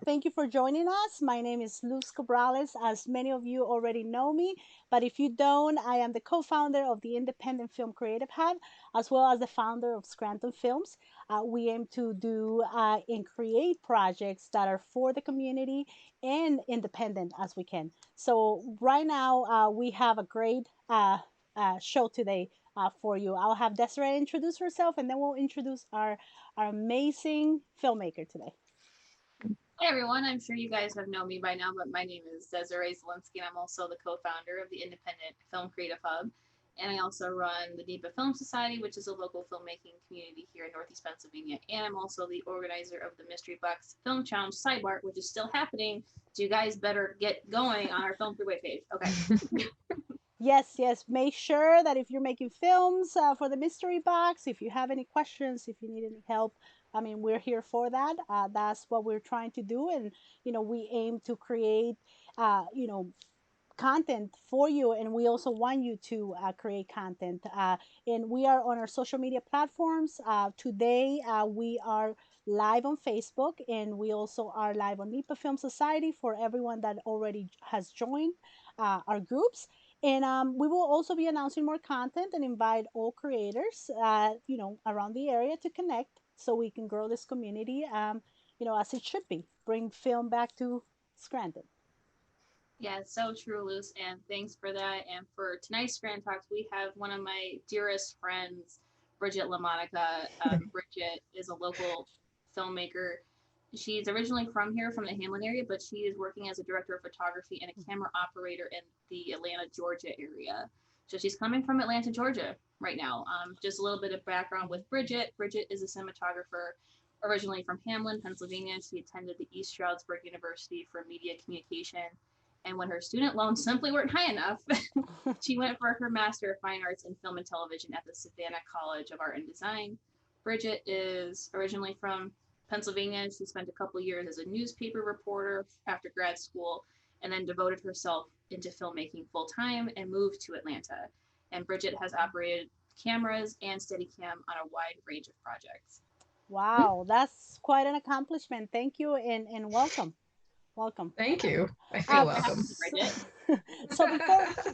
Thank you for joining us. My name is Luz Cabrales, as many of you already know me. But if you don't, I am the co founder of the Independent Film Creative Hub, as well as the founder of Scranton Films. We aim to do and create projects that are for the community and independent as we can. So, right now, we have a great show today for you. I'll have Desiree introduce herself, and then we'll introduce our amazing filmmaker today. Hey everyone, I'm sure you guys have known me by now, but my name is Desiree Zielinski, and I'm also the co-founder of the Independent Film Creative Hub. And I also run the NEPA Film Society, which is a local filmmaking community here in Northeast Pennsylvania. And I'm also the organizer of the Mystery Box Film Challenge Sidebar, which is still happening. So you guys better get going on our Film Freeway page. Okay. Yes, yes. Make sure that if you're making films for the mystery box, if you have any questions, if you need any help, I mean, we're here for that. That's what we're trying to do, and we aim to create, content for you, and we also want you to create content. And we are on our social media platforms. Today, we are live on Facebook, and we also are live on NEPA Film Society for everyone that already has joined our groups. And we will also be announcing more content and invite all creators, around the area to connect so we can grow this community, as it should be. Bring film back to Scranton. Yeah, it's so true, Luce, and thanks for that. And for tonight's Scranton Talks, we have one of my dearest friends, Bridget LaMonica. Bridget is a local filmmaker. She's originally from here, from the Hamlin area, but she is working as a director of photography and a camera operator in the Atlanta, Georgia area. So she's coming from Atlanta, Georgia right now. Just a little bit of background with Bridget. Bridget is a cinematographer originally from Hamlin, Pennsylvania. She attended the East Stroudsburg University for media communication, and when her student loans simply weren't high enough, she went for her Master of Fine Arts in Film and Television at the Savannah College of Art and Design. Bridget is originally from Pennsylvania. She spent a couple years as a newspaper reporter after grad school, and then devoted herself into filmmaking full time and moved to Atlanta. And Bridget has operated cameras and Steadicam on a wide range of projects. Wow, that's quite an accomplishment. Thank you, and welcome. Welcome. Thank you. I feel Uh, welcome. so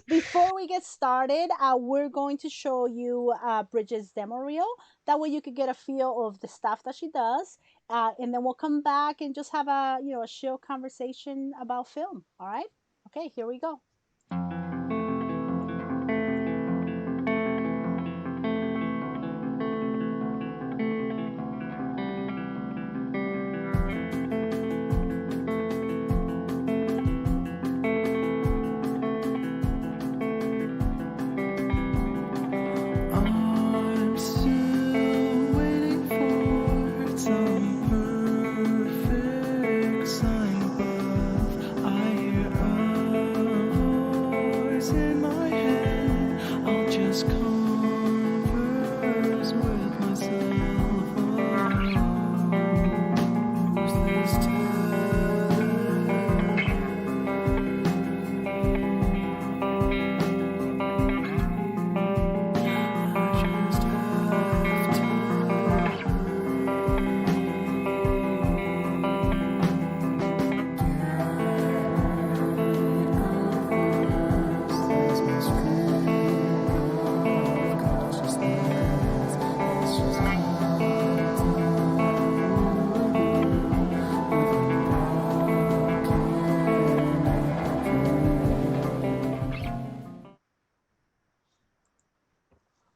before we get started, we're going to show you Bridget's demo reel. That way you could get a feel of the stuff that she does, and then we'll come back and just have a chill conversation about film. All right? Okay, here we go.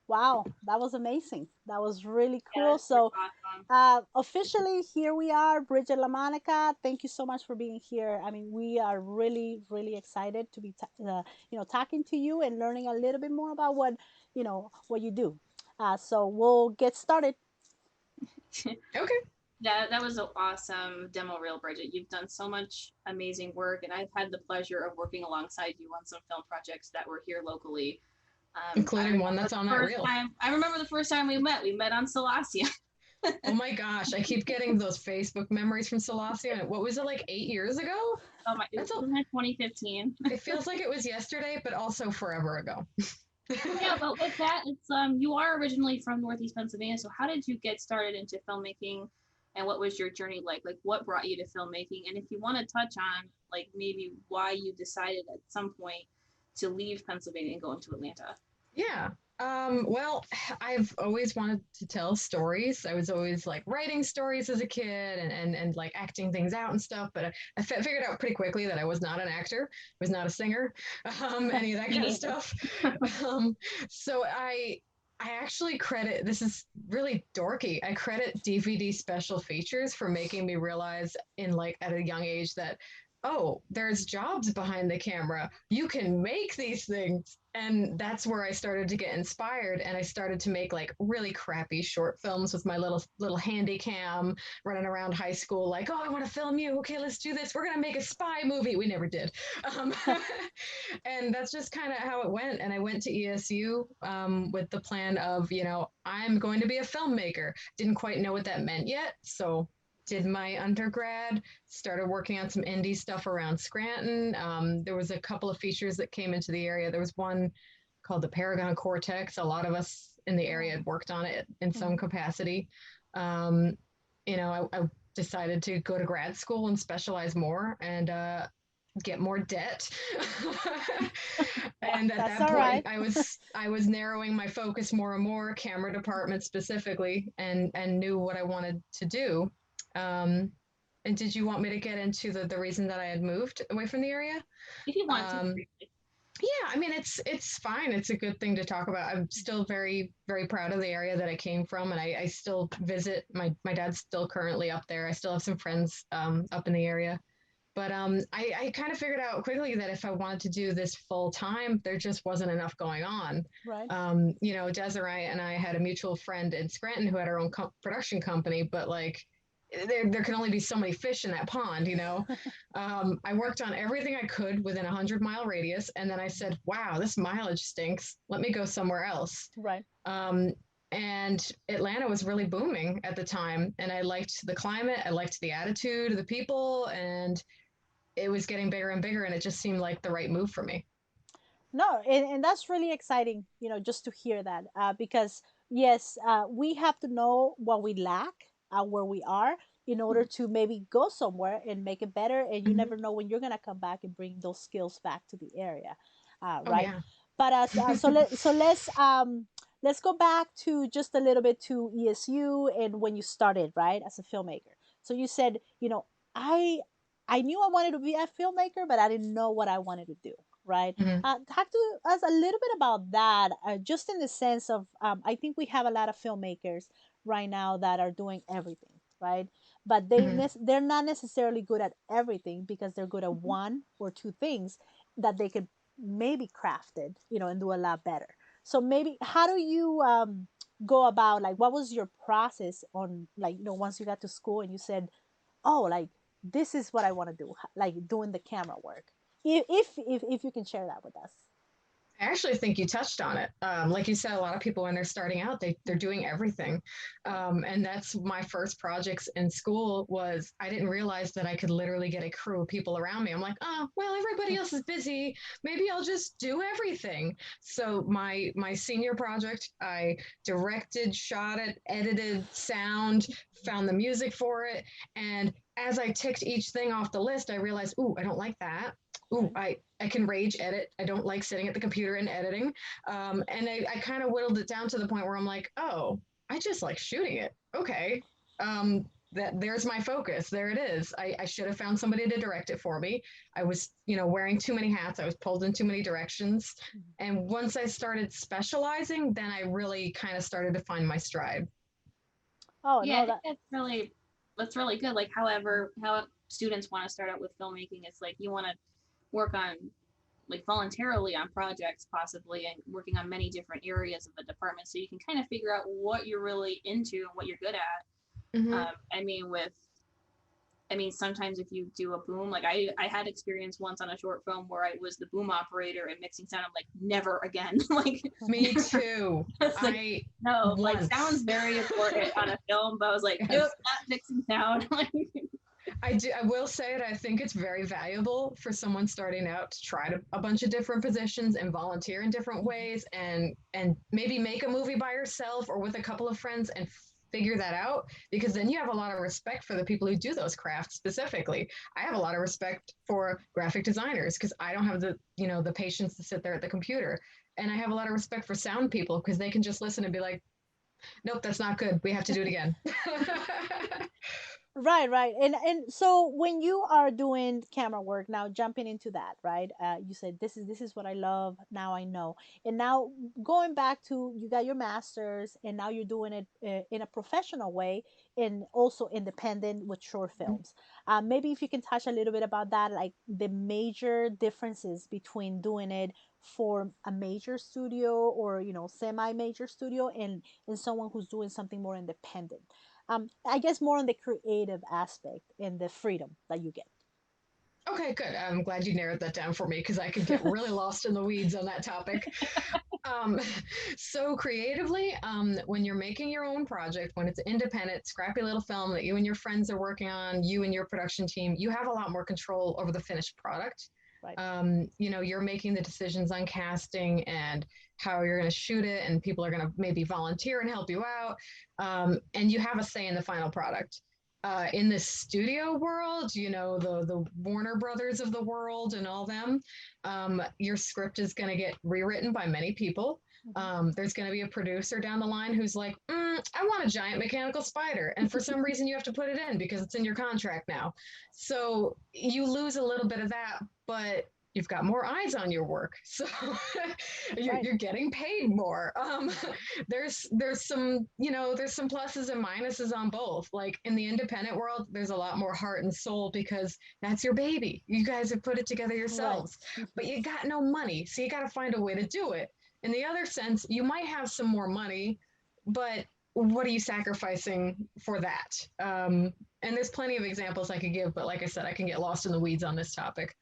Wow, that was amazing. That was really cool. Yeah, So, awesome. officially, here we are, Bridget LaMonica. Thank you so much for being here. I mean, we are really, really excited to be, talking to you and learning a little bit more about what you do. So we'll get started. Okay. That was an awesome demo reel, Bridget. You've done so much amazing work, and I've had the pleasure of working alongside you on some film projects that were here locally. Including one that's on that reel. I remember the first time we met. We met on Salacia. Oh my gosh, I keep getting those Facebook memories from Salacia. What was it, like 8 years ago? Oh my, it was 2015. It feels like it was yesterday, but also forever ago. Yeah, but with that, it's you are originally from Northeast Pennsylvania. So how did you get started into filmmaking? and what was your journey like? Like, what brought you to filmmaking? And if you want to touch on, like, maybe why you decided at some point to leave Pennsylvania and go into Atlanta. Yeah. Well, I've always wanted to tell stories. I was always like writing stories as a kid and like acting things out and stuff. But I figured out pretty quickly that I was not an actor, was not a singer, any of that kind of stuff. Um, so I actually credit, this is really dorky. I credit DVD special features for making me realize in like at a young age that, oh, there's jobs behind the camera. You can make these things. And that's where I started to get inspired. And I started to make like really crappy short films with my little handy cam running around high school, like, oh, I want to film you. Okay, let's do this. We're gonna make a spy movie. We never did. Um, and that's just kind of how it went. And I went to ESU with the plan of, I'm going to be a filmmaker. Didn't quite know what that meant yet. So did my undergrad, started working on some indie stuff around Scranton. There was a couple of features that came into the area. There was one called the Paragon Cortex. A lot of us in the area had worked on it in some capacity. I decided to go to grad school and specialize more and get more debt. And at That's that all point, right. I was narrowing my focus more and more, camera department specifically, and knew what I wanted to do. And did you want me to get into the reason that I had moved away from the area? If you want to. Yeah, I mean it's fine. It's a good thing to talk about. I'm still very, very proud of the area that I came from, and I still visit. My dad's still currently up there. I still have some friends up in the area. But I kind of figured out quickly that if I wanted to do this full time, there just wasn't enough going on. Right. Desiree and I had a mutual friend in Scranton who had her own production company, but like there can only be so many fish in that pond. I worked on everything I could within a 100-mile radius, and then I said, wow, this mileage stinks, let me go somewhere else. Right. And Atlanta was really booming at the time, and I liked the climate, I liked the attitude of the people, and it was getting bigger and bigger, and it just seemed like the right move for me. No, and that's really exciting, just to hear that, because yes, we have to know what we lack, where we are, in order to maybe go somewhere and make it better. And you Mhm. never know when you're gonna come back and bring those skills back to the area, Oh right? yeah. But let's go back to just a little bit to ESU and when you started, right, as a filmmaker. So you said, I I knew I wanted to be a filmmaker, but I didn't know what I wanted to do, right? Mhm. Talk to us a little bit about that, just in the sense of, I think we have a lot of filmmakers right now that are doing everything, right? But Mhm. they're not necessarily good at everything because they're good at one or two things that they could maybe craft it, and do a lot better. So maybe how do you go about, like, what was your process on, like, once you got to school and you said, oh, like, this is what I want to do, like doing the camera work. If you can share that with us. I actually think you touched on it. Like you said, a lot of people when they're starting out, they're doing everything, and that's my first projects in school. Was I didn't realize that I could literally get a crew of people around me. I'm like, oh well, everybody else is busy. Maybe I'll just do everything. So my senior project, I directed, shot it, edited, sound, found the music for it, and as I ticked each thing off the list, I realized, ooh, I don't like that. Ooh, Right. I can rage edit. I don't like sitting at the computer and editing. And I kind of whittled it down to the point where I'm like, oh, I just like shooting it. Okay. There's my focus. There it is. I should have found somebody to direct it for me. I was, wearing too many hats. I was pulled in too many directions. And once I started specializing, then I really kind of started to find my stride. Oh Yeah, I no, think that. that's really good. Like, however, how students want to start out with filmmaking, it's like you want to work on, like, voluntarily on projects possibly, and working on many different areas of the department, so you can kind of figure out what you're really into and what you're good at. Mm-hmm. I mean, sometimes if you do a boom, like I had experience once on a short film where I was the boom operator and mixing sound. I'm like, never again. Like, Me too. it's like, I no, like, sound's once. very important on a film, but I was like, nope, Yes. not mixing sound. Like, I do. I will say that I think it's very valuable for someone starting out to try a bunch of different positions and volunteer in different ways, and maybe make a movie by yourself or with a couple of friends and figure that out, because then you have a lot of respect for the people who do those crafts specifically. I have a lot of respect for graphic designers because I don't have the, the patience to sit there at the computer. And I have a lot of respect for sound people because they can just listen and be like, nope, that's not good. We have to do it again. Right, right. And so when you are doing camera work now, jumping into that, right? You said this is what I love. Now I know. And now going back to you got your master's, and now you're doing it in a professional way, and also independent with short films. Maybe if you can touch a little bit about that, like the major differences between doing it for a major studio or semi-major studio, and someone who's doing something more independent. I guess more on the creative aspect and the freedom that you get. Okay, good. I'm glad you narrowed that down for me because I could get really lost in the weeds on that topic. Um, so creatively, when you're making your own project, when it's independent, scrappy little film that you and your friends are working on, you and your production team, you have a lot more control over the finished product. Right. You're making the decisions on casting and how you're going to shoot it, and people are going to maybe volunteer and help you out. And you have a say in the final product. In the studio world, the Warner Brothers of the world and all them, your script is going to get rewritten by many people. There's going to be a producer down the line who's like, I want a giant mechanical spider. And for some reason, you have to put it in because it's in your contract now. So you lose a little bit of that, but you've got more eyes on your work. So you're getting paid more. There's some, there's some pluses and minuses on both. Like in the independent world, there's a lot more heart and soul because that's your baby. You guys have put it together yourselves, right. but you got no money. So you got to find a way to do it. In the other sense, you might have some more money, but what are you sacrificing for that? And there's plenty of examples I could give, but like I said, I can get lost in the weeds on this topic.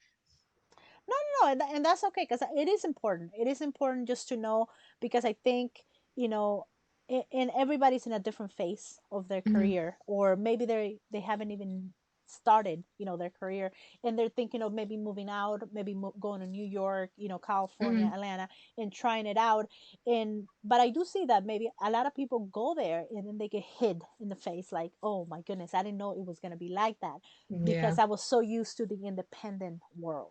No, no, no, and that's okay because it is important. It is important just to know because I think you know, and everybody's in a different phase of their Mm-hmm. career, or maybe they haven't even started, their career, and they're thinking of maybe moving out, maybe going to New York, California, Mm-hmm. Atlanta, and trying it out. And but I do see that maybe a lot of people go there and then they get hit in the face, like, oh my goodness, I didn't know it was gonna be like that Yeah. because I was so used to the independent world.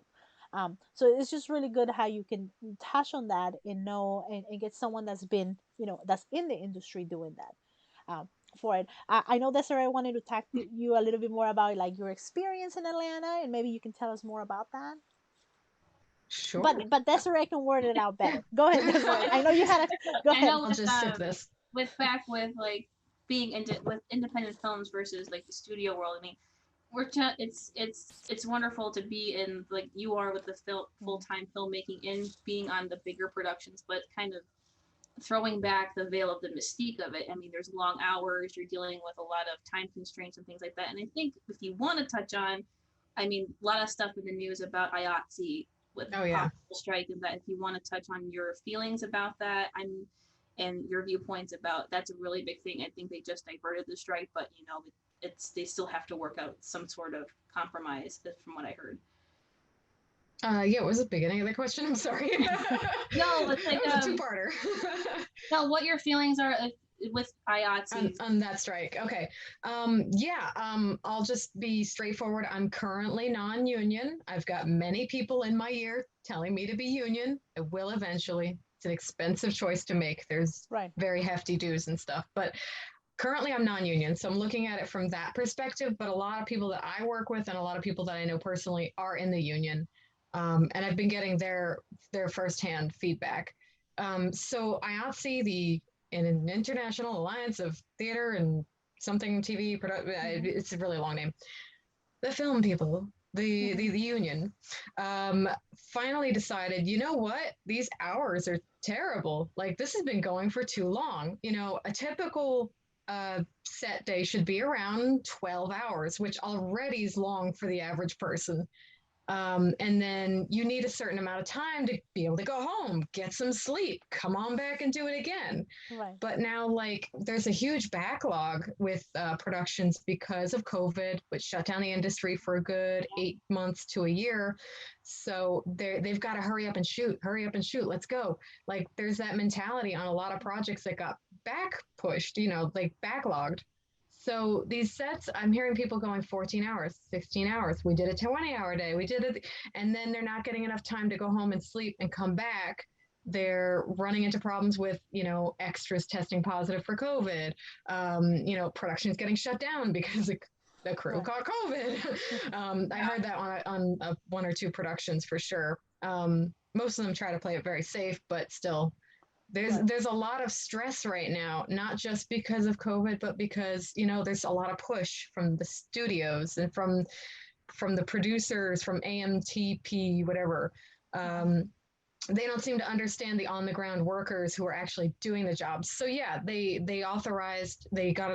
So it's just really good how you can touch on that and know and get someone that's been, that's in the industry doing that for it. I know Desiree wanted to talk to you a little bit more about like your experience in Atlanta, and maybe you can tell us more about that. Sure. But Desiree can word it out better. Go ahead, Desiree. I know you had a go I ahead. know I'll just sip this. with back with like being with independent films versus like the studio world. I mean, it's wonderful to be in like you are with the full time filmmaking and being on the bigger productions, but kind of throwing back the veil of the mystique of it. I mean, there's long hours, you're dealing with a lot of time constraints and things like that. And I think if you want to touch on, I mean, a lot of stuff in the news about IATSE with Oh yeah. possible strike, and that if you want to touch on your feelings about that, and your viewpoints about that's a really big thing. I think they just diverted the strike, but it's they still have to work out some sort of compromise, from what I heard. Yeah, what was the beginning of the question? I'm sorry. No, it's like That was a two-parter. no, what your feelings are with IATSE. On that strike. Okay. Yeah, I'll just be straightforward. I'm currently non-union. I've got many people in my ear telling me to be union. I will eventually. It's an expensive choice to make. There's Right. very hefty dues and stuff, but currently I'm non-union. So I'm looking at it from that perspective, but a lot of people that I work with and a lot of people that I know personally are in the union. And I've been getting their firsthand feedback. So IATSE, the in an International Alliance of Theater and something TV, it's a really long name. The film people, the union, finally decided, you know what? These hours are terrible. Like this has been going for too long. A typical set day should be around 12 hours, which already is long for the average person. And then you need a certain amount of time to be able to go home, get some sleep, come on back and do it again. Right. But now, like, there's a huge backlog with productions because of COVID, which shut down the industry for a good 8 months to a year. So they've got to hurry up and shoot, let's go. Like, there's that mentality on a lot of projects that got back pushed, like backlogged. So these sets, I'm hearing people going 14 hours, 16 hours. We did a 20-hour day. We did it. And then they're not getting enough time to go home and sleep and come back. They're running into problems with, extras testing positive for COVID. Production's getting shut down because the crew Right. caught COVID. I heard that on one or two productions for sure. Most of them try to play it very safe, but still, Right. there's a lot of stress right now, not just because of COVID, but because there's a lot of push from the studios and from the producers, from AMTP, whatever. Uh-huh. They don't seem to understand the on the ground workers who are actually doing the jobs. So yeah, they got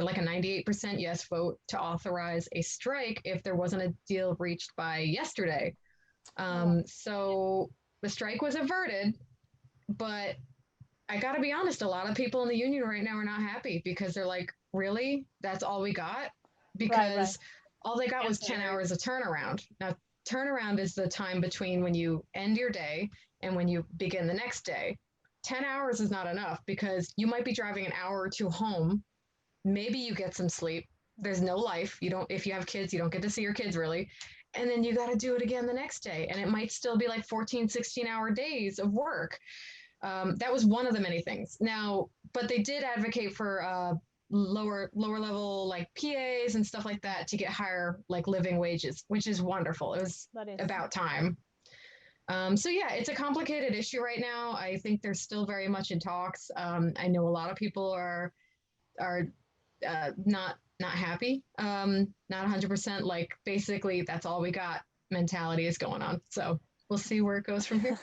like a 98% yes vote to authorize a strike if there wasn't a deal reached by yesterday. Oh, wow. So the strike was averted, but I got to be honest, a lot of people in the union right now are not happy because they're like, really? That's all we got? Right. Right. Because all they got was 10 hours of turnaround. Now, turnaround is the time between when you end your day and when you begin the next day. 10 hours is not enough because you might be driving an hour or two home. Maybe you get some sleep. There's no life. If you have kids, you don't get to see your kids really. And then you got to do it again the next day. And it might still be like 14, 16-hour days of work. That was one of the many things. Now, but they did advocate for lower level like PAs and stuff like that to get higher like living wages, which is wonderful. It was That is. about time. So yeah, it's a complicated issue right now. I think they're still very much in talks. I know a lot of people are not happy. Not 100%. Like basically, that's all we got. Mentality is going on. So we'll see where it goes from here.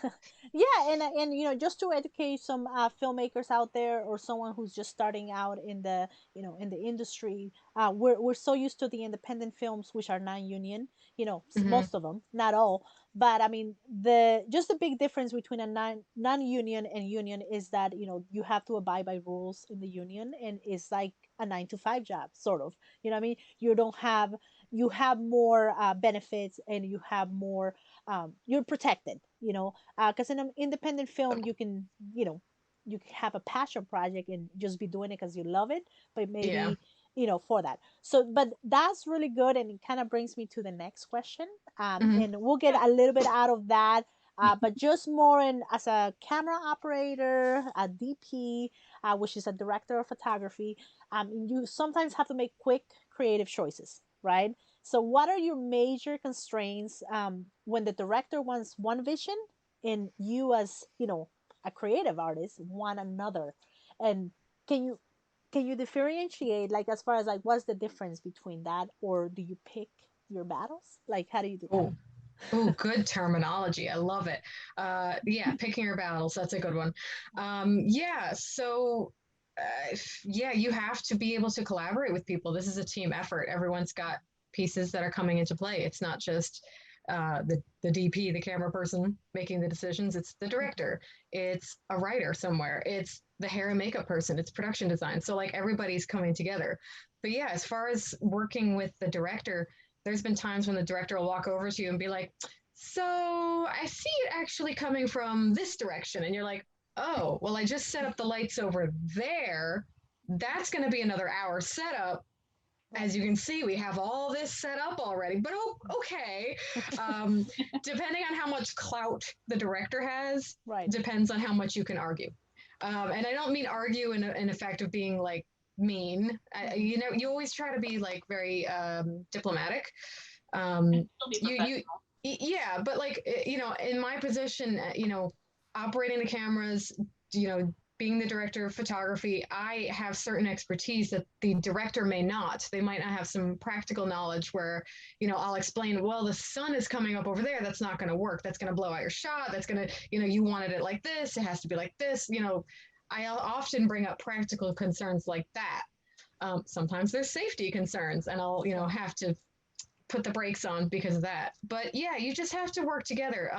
Yeah, and just to educate some filmmakers out there, or someone who's just starting out in the in the industry. We're so used to the independent films, which are non-union, Hmm. most of them, not all. But I mean, the big difference between a non-union and union is that you have to abide by rules in the union, and it's like a 9 to 5 job, sort of. What I mean, you have more benefits, and you have more, you're protected, because in an independent film you can, you can have a passion project and just be doing it because you love it, but Yeah. maybe, for that. So but that's really good, and it kind of brings me to the next question. Hmm. And we'll get a little bit out of that, but just more in as a camera operator, a DP, which is a director of photography. You sometimes have to make quick creative choices, right? So what are your major constraints, when the director wants one vision and you, as a creative artist, want another? And can you differentiate, like, as far as like what's the difference between that, or do you pick your battles? Like, how do you do that? Oh, oh, good terminology. I love it. Yeah, picking your battles. That's a good one. Yeah, so yeah, you have to be able to collaborate with people. This is a team effort. Everyone's got pieces that are coming into play. It's not just the DP, the camera person making the decisions. It's the director. It's a writer somewhere. It's the hair and makeup person. It's production design. So like everybody's coming together. But yeah, as far as working with the director, there's been times when the director will walk over to you and be like, so I see it actually coming from this direction. And you're like, oh, well, I just set up the lights over there. That's going to be another hour setup. Right. As you can see, we have all this set up already, but okay. Um, Depending on how much clout the director has, Right. depends on how much you can argue. And I don't mean argue in effect of being like mean. Mm-hmm. You always try to be like very diplomatic. Um, Still be you, professional. yeah, but like in my position, operating the cameras, being the director of photography, I have certain expertise that the director may not. They might not have some practical knowledge where, I'll explain, well, the sun is coming up over there. That's not going to work. That's going to blow out your shot. That's going to, you wanted it like this. It has to be like this. I often bring up practical concerns like that. Sometimes there's safety concerns, and I'll, Sure. have to put the brakes on because of that. But yeah, you just have to work together.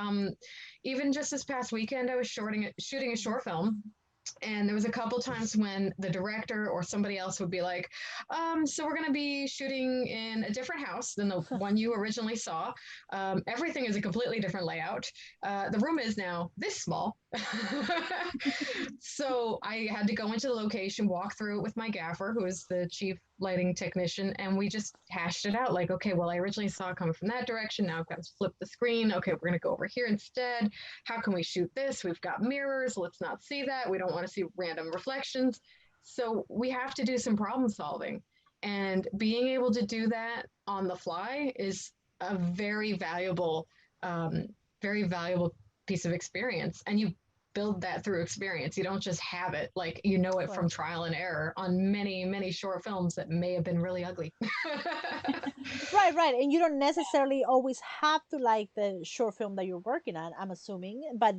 Even just this past weekend, I was shooting a Mm-hmm. short film. And there was a couple times when the director or somebody else would be like, so we're going to be shooting in a different house than the one you originally saw. Everything is a completely different layout. The room is now this small. So I had to go into the location, walk through it with my gaffer, who is the chief lighting technician, and we just hashed it out like, okay, well, I originally saw it coming from that direction. Now I've got to flip the screen. Okay, we're going to go over here instead. How can we shoot this? We've got mirrors. Let's not see that. We don't want to see random reflections. So we have to do some problem solving. And being able to do that on the fly is a very valuable piece of experience. And you build that through experience. You don't just have it like you know it from Right. trial and error on many, many short films that may have been really ugly. Right, right. And you don't necessarily always have to like the short film that you're working on, I'm assuming. But,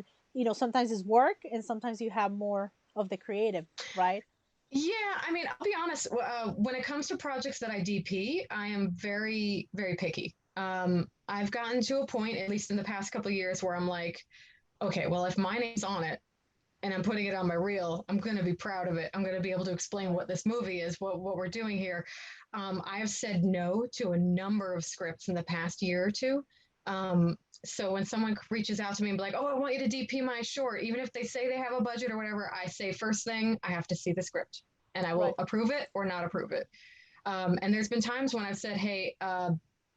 sometimes it's work and sometimes you have more of the creative, right? Yeah, I mean, I'll be honest. When it comes to projects that I DP, I am very, very picky. I've gotten to a point, at least in the past couple of years, where I'm like, okay, well, if my name's on it, and I'm putting it on my reel, I'm going to be proud of it. I'm going to be able to explain Right. what this movie is, what we're doing here. I have said no to a number of scripts in the past year or two. Um, so when someone reaches out to me and be like, "Oh, I want you to DP my short," even if they say they have a budget or whatever, I say first thing I have to see the script, and I will Right. approve it or not approve it. And there's been times when I've said, "Hey,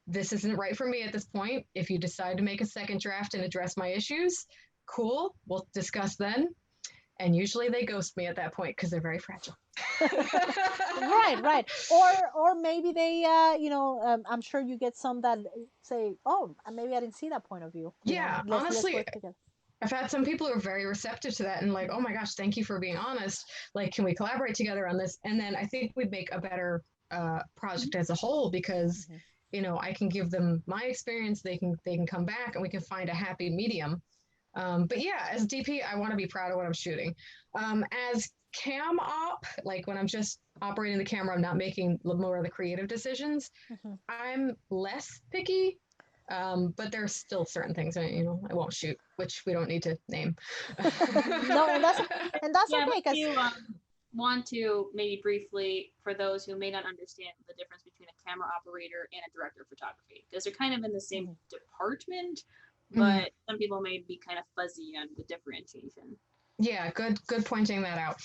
this isn't right for me at this point. If you decide to make a second draft and address my issues, cool. We'll discuss then." And usually they ghost me at that point because they're very fragile. Right, right. Or maybe they, I'm sure you get some that say, "Oh, maybe I didn't see that point of view." Yeah, Let's honestly, work together. I've had some people who are very receptive to that and like, oh Mhm. my gosh, thank you for being honest. Like, can we collaborate together on this? And then I think we'd make a better project as a whole because, Mhm. I can give them my experience. They can come back and we can find a happy medium. But yeah, as DP, I want to be proud of what I'm shooting. As cam op, like when I'm just operating the camera, I'm not making more of the creative decisions. Mhm. I'm less picky, but there's still certain things I won't shoot, which we don't need to name. No, and that's Yeah, but okay because you want to maybe briefly, for those who may not understand the difference between a camera operator and a director of photography, because they're kind of in the same department, Mhm. but some people may be kind of fuzzy on the differentiation. Yeah, good pointing that out.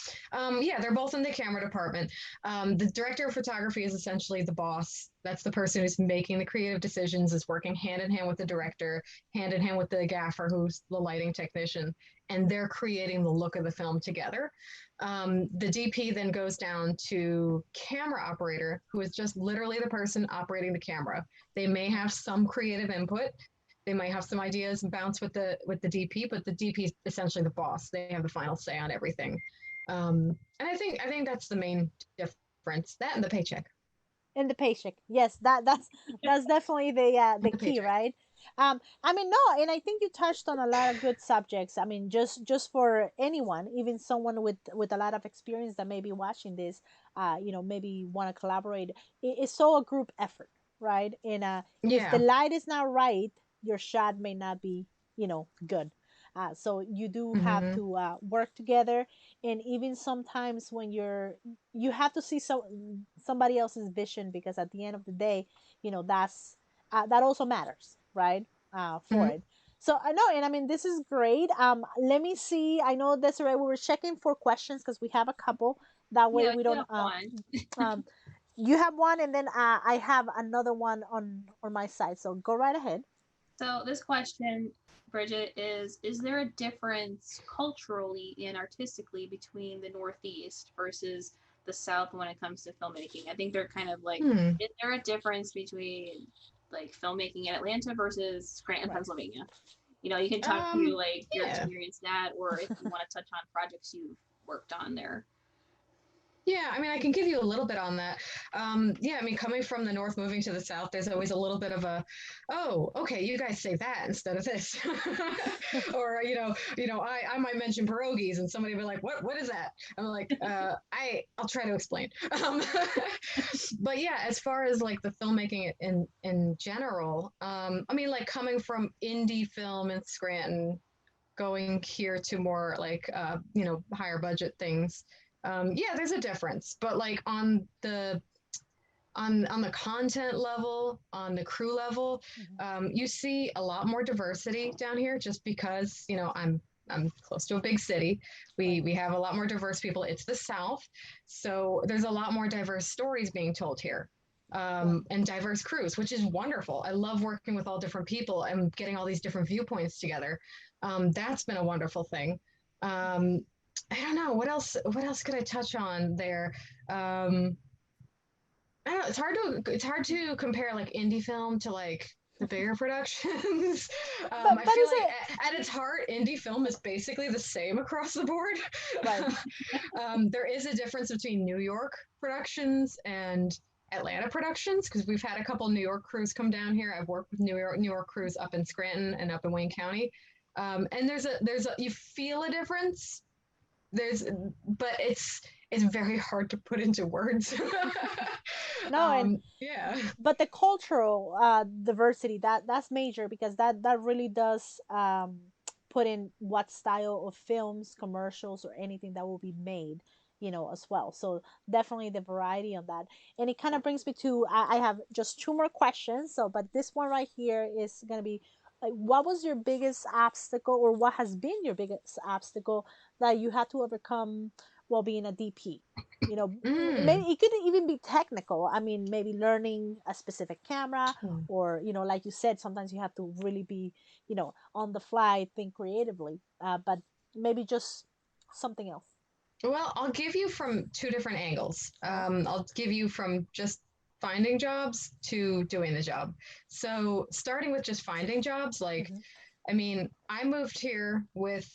Yeah, they're both in the camera department. The director of photography is essentially the boss. That's the person who's making the creative decisions, is working hand in hand with the director, hand in hand with the gaffer, who's the lighting technician, and they're creating the look of the film together. The DP then goes down to camera operator, who is just literally the person operating the camera. They may have some creative input, they might have some ideas and bounce with the DP, but the DP is essentially the boss. They have the final say on everything. And I think that's the main difference. That and the paycheck. in the paycheck. Yes, that's definitely the The key, paycheck. right? I mean, no, and I think you touched on a lot of good subjects. I mean, just for anyone, even someone with a lot of experience that may be watching this, maybe want to collaborate. It's so a group effort, right? And if the Yeah. light is not right, your shot may not be, good. So you do have Mm-hmm. to work together, and even sometimes when you have to see somebody else's vision, because at the end of the day, that also matters, right? For Mm-hmm. it. So I know, and I mean, this is great. Let me see. I know, Desiree, we were checking for questions because we have a couple. That way Yeah, we you don't. have one. Um, you have one, and then I have another one on my side. So go right ahead. So this question, Bridget, is there a difference culturally and artistically between the Northeast versus the South when it comes to filmmaking? I think they're kind of like, Hmm. is there a difference between like filmmaking in Atlanta versus Scranton, Right. Pennsylvania? You can talk to Um. like your Yeah. experience that, or if you want to touch on projects you've worked on there. Yeah, I mean, I can give you a little bit on that. Yeah, I mean, coming from the north, moving to the south, there's always a little bit of a, oh, okay, you guys say that instead of this, or I might mention pierogies, and somebody will be like, what is that? I'm like, I'll try to explain. Um, but yeah, as far as like the filmmaking in general, I mean, like coming from indie film in Scranton, going here to more like higher budget things. Yeah, there's a difference, but like on the content level, on the crew level, Mhm. you see a lot more diversity down here just because I'm I'm close to a big city. Right. We have a lot more diverse people. It's the South, so there's a lot more diverse stories being told here, Right. and diverse crews, which is wonderful. I love working with all different people and getting all these different viewpoints together. That's been a wonderful thing. Um, I don't know what else. What else could I touch on there? Um, I don't know. It's hard to compare like indie film to like the bigger productions. I But feel is like it at its heart, indie film is basically the same across the board. right? There is a difference between New York productions and Atlanta productions because we've had a couple New York crews come down here. I've worked with New York crews up in Scranton and up in Wayne County, and there's a you feel a difference. There's but it's very hard to put into words. No, and Yeah. but the cultural diversity, that's major, because that really does put in what style of films, commercials, or anything that will be made, as well. So definitely the variety on that. And it kind of brings me to, I have just two more questions. So but this one right here is going to be like, what was your biggest obstacle, or what has been your biggest obstacle that you had to overcome while being a DP? Maybe Mm. it could even be technical. I mean, maybe learning a specific camera, or like you said, sometimes you have to really be, on the fly, think creatively. But maybe just something else. Well, I'll give you from two different angles. Okay. I'll give you from just finding jobs to doing the job. So, starting with just finding jobs, like, Mm-hmm. I mean, I moved here with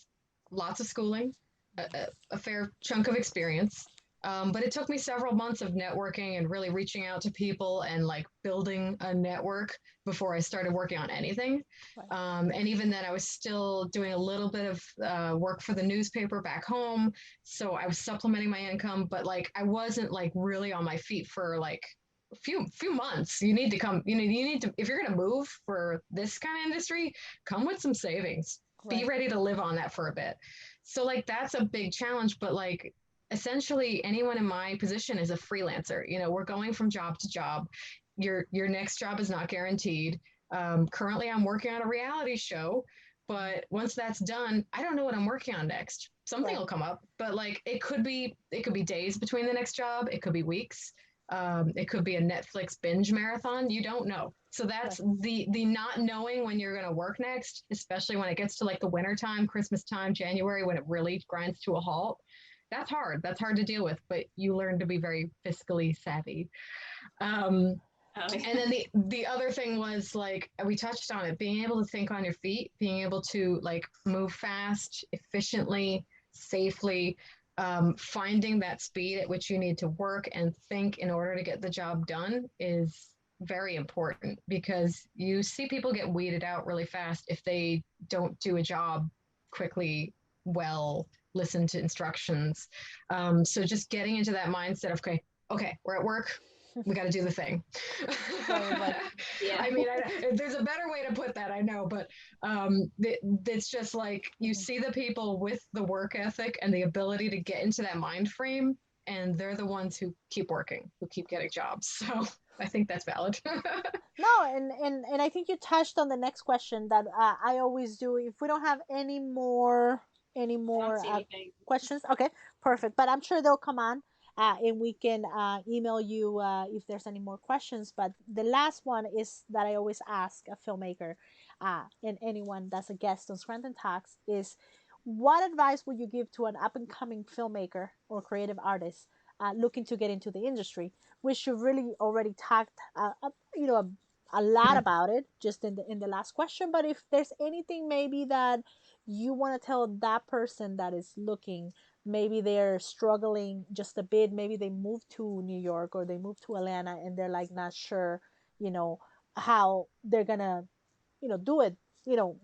lots of schooling, a fair chunk of experience. But it took me several months of networking and really reaching out to people and like building a network before I started working on anything. Right. And even then, I was still doing a little bit of work for the newspaper back home. So I was supplementing my income, but like I wasn't like really on my feet for like a few months. You need to come, you need to, if you're going to move for this kind of industry, come with some savings. Be Right. ready to live on that for a bit. So like that's a big challenge, but like essentially anyone in my position is a freelancer. We're going from job to job. Your next job is not guaranteed. Currently, I'm working on a reality show, but once that's done, I don't know what I'm working on next. Something Right. will come up, but like it could be days between the next job. It could be weeks. It could be a Netflix binge marathon. You don't know. So Right. that's the not knowing when you're going to work next, especially when it gets to like the winter time, Christmas time, January, when it really grinds to a halt. That's hard. That's hard to deal with, but you learn to be very fiscally savvy. Um, Oh, yeah. and then the other thing was like we touched on it, being able to think on your feet, being able to like move fast, efficiently, safely, finding that speed at which you need to work and think in order to get the job done is very important because you see people get weeded out really fast if they don't do a job quickly, well, listen to instructions. So just getting into that mindset of okay, we're at work, we got to do the thing. Right. Right. Yeah. I mean, there's a better way to put that, I know, but it's just like you Mhm. see the people with the work ethic and the ability to get into that mind frame, and they're the ones who keep working, who keep getting jobs. So I think that's valid. No, and I think you touched on the next question that I always do. If we don't have any I don't more see anything. questions, okay, perfect. But I'm sure they'll come on, and we can email you if there's any more questions. But the last one is that I always ask a filmmaker, and anyone that's a guest on Scranton Talks is, what advice would you give to an up and coming filmmaker or creative artist looking to get into the industry? Which you really already talked, a lot about it just in the last question. But if there's anything maybe that you want to tell that person that is looking, maybe they're struggling just a bit, maybe they moved to New York or they moved to Atlanta and they're like not sure, you know, how they're gonna, do it,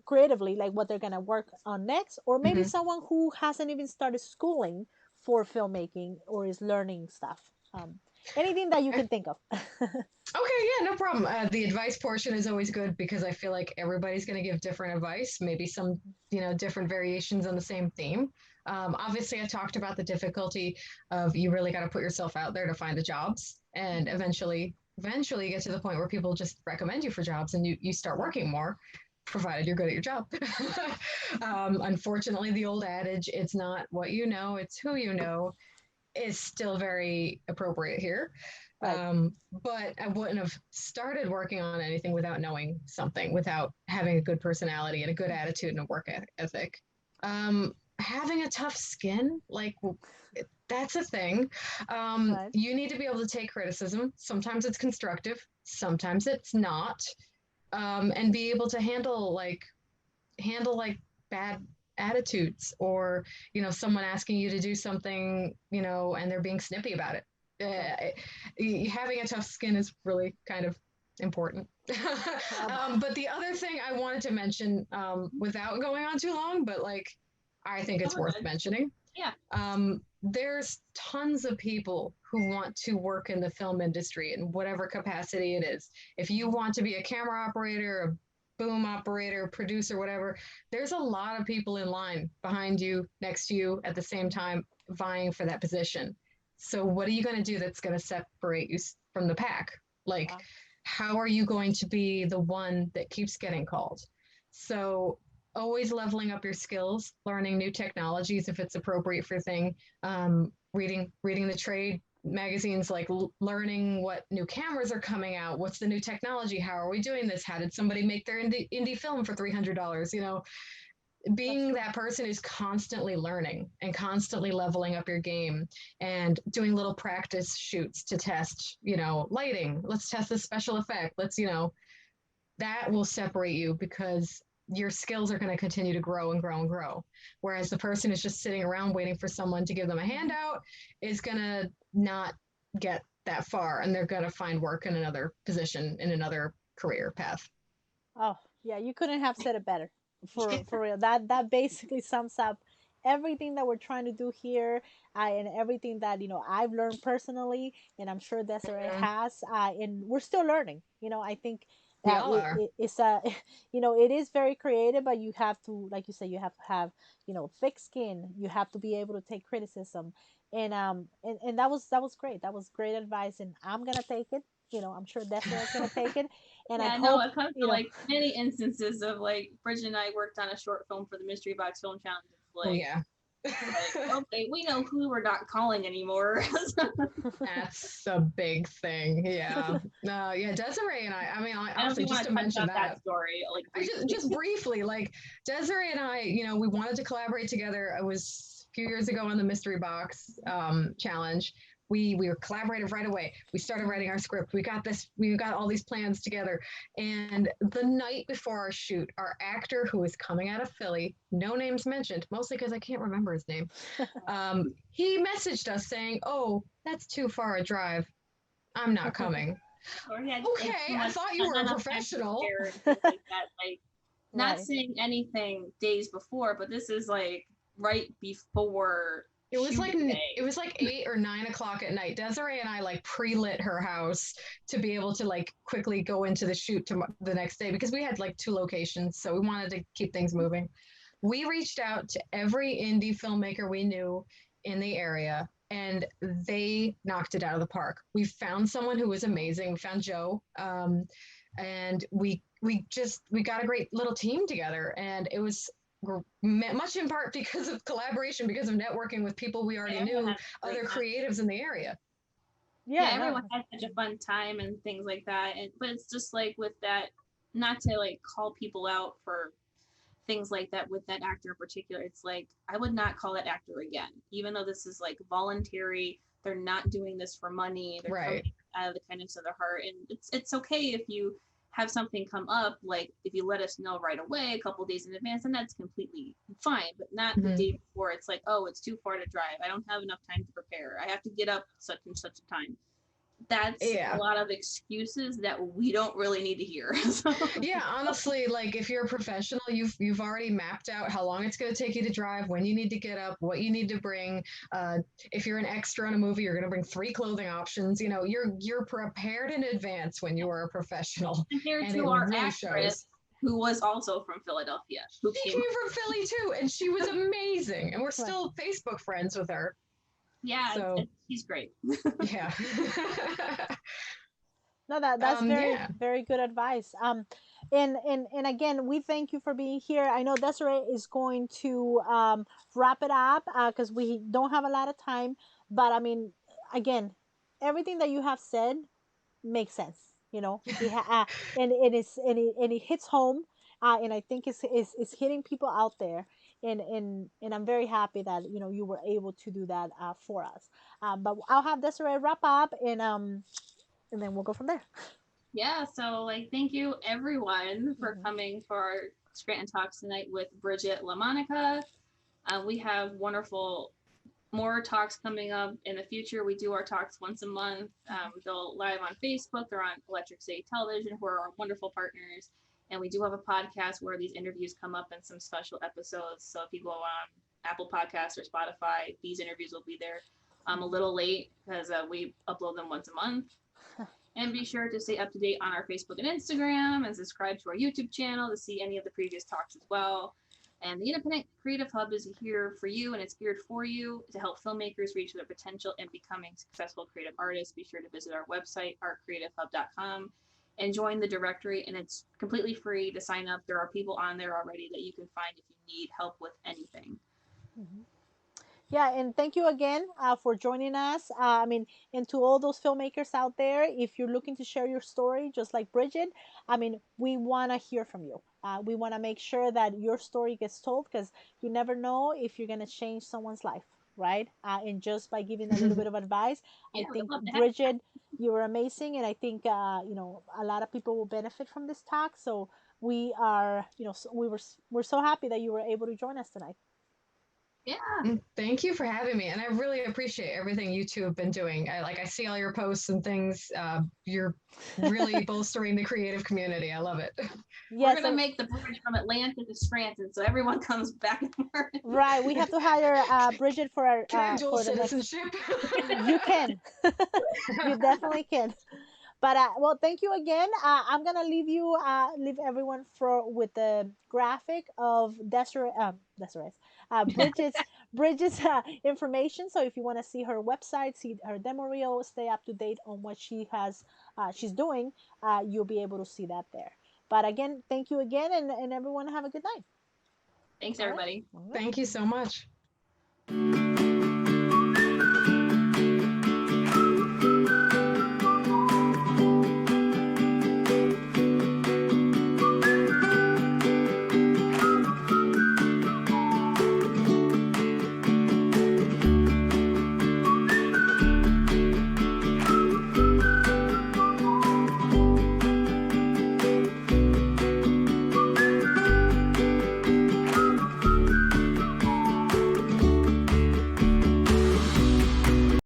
creatively, like what they're gonna work on next, or maybe Mhm. someone who hasn't even started schooling for filmmaking or is learning stuff. Anything that you Okay. can think of. Okay, yeah, no problem. The advice portion is always good because I feel like everybody's going to give different advice, maybe some, different variations on the same theme. Obviously, I talked about the difficulty of you really got to put yourself out there to find the jobs, and eventually you get to the point where people just recommend you for jobs and you start Right. working more. provided you're good at your job. Unfortunately, the old adage, it's not what you know, it's who you know, is still very appropriate here. Right. But I wouldn't have started working on anything without knowing something, without having a good personality and a good attitude and a work ethic. Having a tough skin, like that's a thing. Right. You need to be able to take criticism. Sometimes it's constructive, sometimes it's not, and be able to handle like bad attitudes, or someone asking you to do something, and they're being snippy about it. Right. Having a tough skin is really kind of important. Um, But the other thing I wanted to mention, without going on too long, but like I think Oh, it's worth mentioning. yeah. There's tons of people who want to work in the film industry in whatever capacity it is. If you want to be a camera operator, a boom operator, producer, whatever, there's a lot of people in line behind you, next to you, at the same time, vying for that position. So, what are you going to do that's going to separate you from the pack? Like, wow. how are you going to be the one that keeps getting called? So, always leveling up your skills, learning new technologies if it's appropriate for thing, reading the trade magazines, like learning what new cameras are coming out, what's the new technology, how are we doing this, how did somebody make their indie film for $300? That's Being true. that person who's constantly learning and constantly leveling up your game, and doing little practice shoots to test, lighting. Let's test this special effect. That will separate you, because your skills are going to continue to grow and grow and grow. Whereas the person who's just sitting around waiting for someone to give them a Mhm. handout is going to not get that far, and they're going to find work in another position, in another career path. Oh, yeah, you couldn't have said it better. For real. That basically sums up everything that we're trying to do here, and everything that, I've learned personally, and I'm sure Desiree Mhm. has, and we're still learning. I think We all are. it's a it is very creative, but you have to, like you say, you have to have, thick skin. You have to be able to take criticism. And that was great. That was great advice, and I'm gonna take it. I'm sure Desiree is gonna take it, and I Yeah, no, hope, it comes to like many instances of like Bridget and I worked on a short film for the Mystery Box Film Challenge. Oh yeah. It's like, okay, we know who we're not calling anymore. That's a big thing. Yeah. No, yeah. Desiree and I mean, I don't know if honestly, you just want to to touch mention on that, that story, like I just, briefly. just briefly, like Desiree and I, we wanted to collaborate together. It was a few years ago on the Mystery Box challenge. We were collaborative right away. We started writing our script. We got this. We got all these plans together. And the night before our shoot, our actor, who is coming out of Philly, no names mentioned, mostly because I can't remember his name. He messaged us saying, "Oh, that's too far a drive. I'm not coming." Or he had like too Okay, I much, thought you were not a enough time to professional. prepare and things like that. Like not right. saying anything days before, but this is like right before It was like shooting day. 8 or 9 o'clock at night. Desiree and I like pre-lit her house to be able to like quickly go into the shoot the next day, because we had like two locations, so we wanted to keep things moving. We reached out to every indie filmmaker we knew in the area, and they knocked it out of the park. We found someone who was amazing. We found Joe, and we got a great little team together, and it was much in part because of collaboration, because of networking with people we And already everyone knew, had a other great time. creatives in the area. Yeah, Yeah, everyone no. had such a fun time and things like that. And but it's just like with that, not to like call people out for things like that with that actor in particular. It's like I would not call that actor again, even though this is like voluntary. They're not doing this for money. They're coming Right. out of the kindness of their heart, and it's okay if you have something come up. Like if you let us know right away, a couple days in advance, and that's completely fine. But not the Mm-hmm. day before. It's like, oh, it's too far to drive. I don't have enough time to prepare. I have to get up such and such a time. That's a Yeah. lot of excuses that we don't really need to hear. So, Yeah, honestly, like if you're a professional, you've already mapped out how long it's going to take you to drive, when you need to get up, what you need to bring. If you're an extra in a movie, you're going to bring 3 clothing options. You're prepared in advance when you are a professional, compared and to it our really actress, shows. who was also from Philadelphia, who She came. came from Philly too, and she was amazing, and we're Right. still Facebook friends with her. Yeah, So she's great. yeah. No, that's very Yeah. very good advice. And again, we thank you for being here. I know Desiree is going to wrap it up because we don't have a lot of time. But I mean, again, everything that you have said makes sense. You know, and it hits home. And I think it's hitting people out there. And I'm very happy that you were able to do that for us. But I'll have Desiree wrap up, and then we'll go from there. Yeah, so like thank you everyone for Mhm. coming for our Scranton Talks tonight with Bridget LaMonica. We have wonderful more talks coming up in the future. We do our talks once a month. They'll live on Facebook. They're on Electric City Television, who are our wonderful partners. And we do have a podcast where these interviews come up in some special episodes. So if you go on Apple Podcasts or Spotify, these interviews will be there a little late because we upload them once a month. And be sure to stay up to date on our Facebook and Instagram and subscribe to our YouTube channel to see any of the previous talks as well. And the Independent Creative Hub is here for you and it's geared for you to help filmmakers reach their potential in becoming successful creative artists. Be sure to visit our website, artcreativehub.com, and join the directory. And it's completely free to sign up. There are people on there already that you can find if you need help with anything. Mhm. Yeah, and thank you again for joining us. I mean, and to all those filmmakers out there, if you're looking to share your story, just like Bridget, I mean, we want to hear from you. We want to make sure that your story gets told because you never know if you're going to change someone's life, right? And just by giving a little bit of advice, I Yeah, we'd think, love to have Bridget, you were amazing. And I think, a lot of people will benefit from this talk. So we are, we're so happy that you were able to join us tonight. you. Yeah. Thank you for having me, and I really appreciate everything you two have been doing. I see all your posts and things. You're really bolstering the creative community. I love it. We're Yes, going to make the bridge from Atlanta to Scranton so everyone comes back and forth. right. We have to hire Bridget for our Can I have dual for the next. citizenship? You can, you definitely can. But well, thank you again. I'm gonna leave everyone for with the graphic of Desiree's, Bridget's information. So if you want to see her website, see her demo reel, stay up to date on what she's doing, you'll be able to see that there. But again, thank you again, and everyone have a good night. Thanks, All right. everybody. All right. Thank you so much.